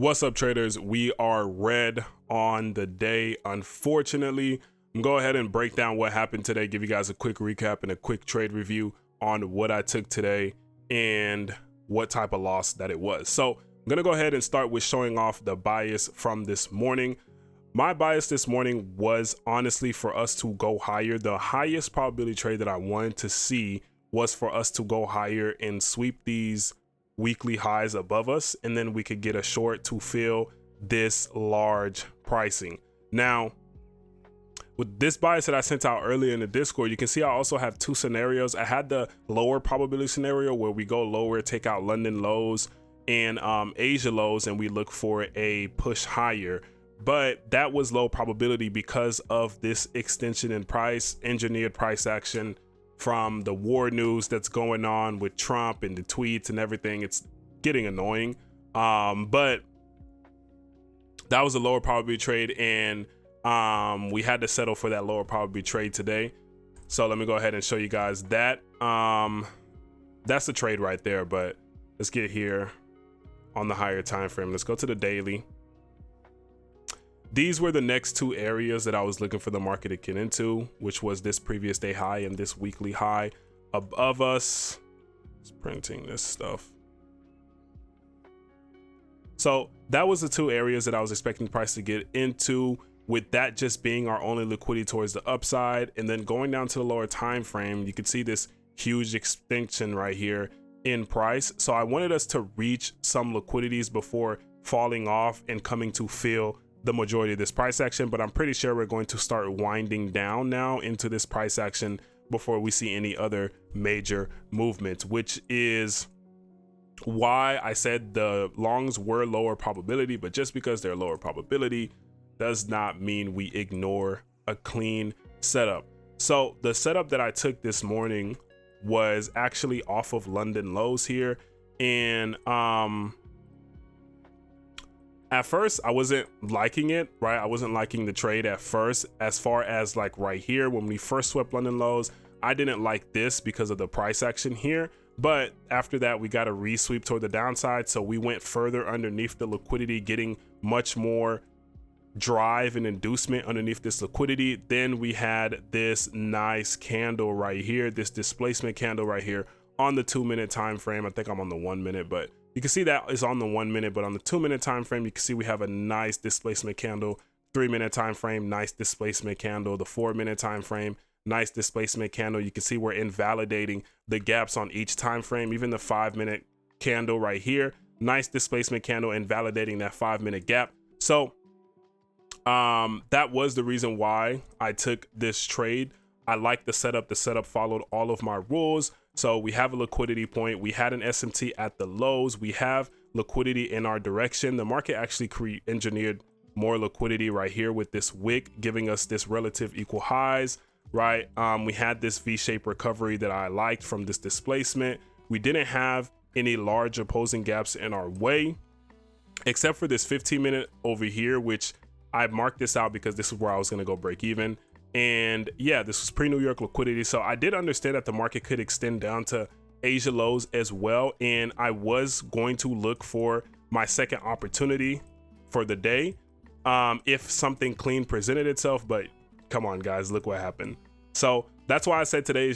What's up, traders? We are red on the day. Unfortunately, I'm going to go ahead and break down what happened today, give you guys a quick recap and a quick trade review on what I took today and what type of loss that it was. So I'm going to go ahead and start with showing off the bias from this morning. My bias this morning was honestly for us to go higher. The highest probability trade that I wanted to see was for us to go higher and sweep these weekly highs above us, and then we could get a short to fill this large pricing. Now, with this bias that I sent out earlier in the Discord, you can see I also have two scenarios. I had the lower probability scenario where we go lower, take out London lows and Asia lows, and we look for a push higher. But that was low probability because of this extension in price, engineered price action from the war news that's going on with Trump and the tweets and everything. It's getting annoying. But that was a lower probability trade, and we had to settle for that lower probability trade today. So let me go ahead and show you guys that. That's the trade right there, but let's get here on the higher time frame. Let's go to the daily. These were the next two areas that I was looking for the market to get into, which was this previous day high and this weekly high above us. It's printing this stuff. So that was the two areas that I was expecting the price to get into, with that just being our only liquidity towards the upside. And then going down to the lower time frame, you can see this huge extension right here in price. So I wanted us to reach some liquidities before falling off and coming to fill the majority of this price action, but I'm pretty sure we're going to start winding down now into this price action before we see any other major movements, which is why I said the longs were lower probability. But just because they're lower probability does not mean we ignore a clean setup. So the setup that I took this morning was actually off of London lows here, and at first, I wasn't liking it, right? I wasn't liking the trade at first. As far as like right here, when we first swept London lows, I didn't like this because of the price action here. But after that, we got a resweep toward the downside. So we went further underneath the liquidity, getting much more drive and inducement underneath this liquidity. Then we had this nice candle right here, this displacement candle right here on the 2-minute time frame. I think I'm on the 1 minute, but you can see that is on the 1 minute, but on the 2-minute time frame, you can see we have a nice displacement candle. 3-minute time frame, nice displacement candle. The 4-minute time frame, nice displacement candle. You can see we're invalidating the gaps on each time frame. Even the 5-minute candle right here, nice displacement candle, invalidating that 5-minute gap. So that was the reason why I took this trade. I like the setup. The setup followed all of my rules. So we have a liquidity point. We had an SMT at the lows. We have liquidity in our direction. The market actually engineered more liquidity right here with this wick, giving us this relative equal highs, right? We had this V-shaped recovery that I liked from this displacement. We didn't have any large opposing gaps in our way, except for this 15-minute over here, which I marked this out because this is where I was going to go break even. And yeah, this was pre-New York liquidity. So I did understand that the market could extend down to Asia lows as well. And I was going to look for my second opportunity for the day if something clean presented itself. But come on, guys, look what happened. So that's why I said today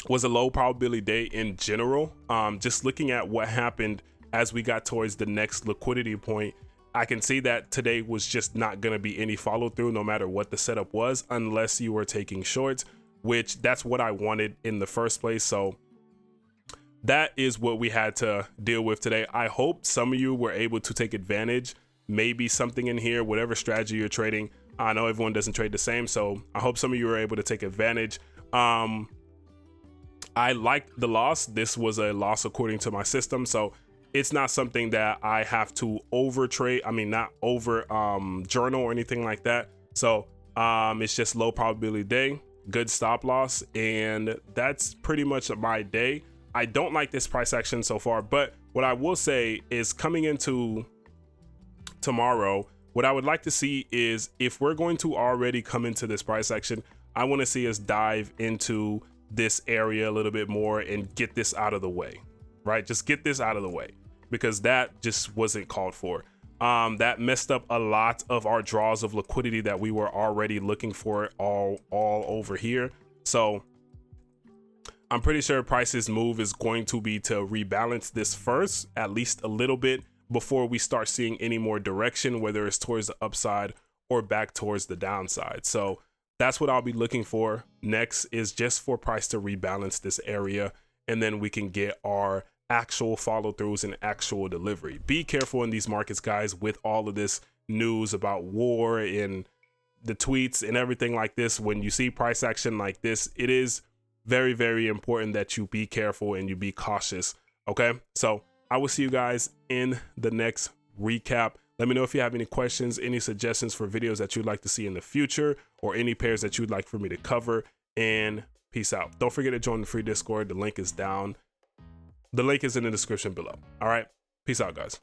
was a low probability day in general. Just looking at what happened as we got towards the next liquidity point, I can see that today was just not going to be any follow through no matter what the setup was, unless you were taking shorts, which that's what I wanted in the first place. So that is what we had to deal with today. I hope some of you were able to take advantage, maybe something in here, whatever strategy you're trading. I know everyone doesn't trade the same, so I hope some of you were able to take advantage. I liked the loss. This was a loss according to my system, so it's not something that I have to over trade. I mean, not over journal or anything like that. So it's just low probability day, good stop loss, and that's pretty much my day. I don't like this price action so far, but what I will say is coming into tomorrow, what I would like to see is if we're going to already come into this price action, I want to see us dive into this area a little bit more and get this out of the way, right? Just get this out of the way. because that just wasn't called for. That messed up a lot of our draws of liquidity that we were already looking for all over here. So I'm pretty sure price's move is going to be to rebalance this first, at least a little bit, before we start seeing any more direction, whether it's towards the upside or back towards the downside. So that's what I'll be looking for. Next is just for price to rebalance this area, and then we can get our actual follow throughs and actual delivery. Be careful in these markets, guys, with all of this news about war and the tweets and everything like this. When you see price action like this, it is very, very important that you be careful and you be cautious. Okay, so I will see you guys in the next recap. Let me know if you have any questions, any suggestions for videos that you'd like to see in the future, or any pairs that you'd like for me to cover, and peace out. Don't forget to join the free Discord. The link is down. The link is in the description below. All right, peace out, guys.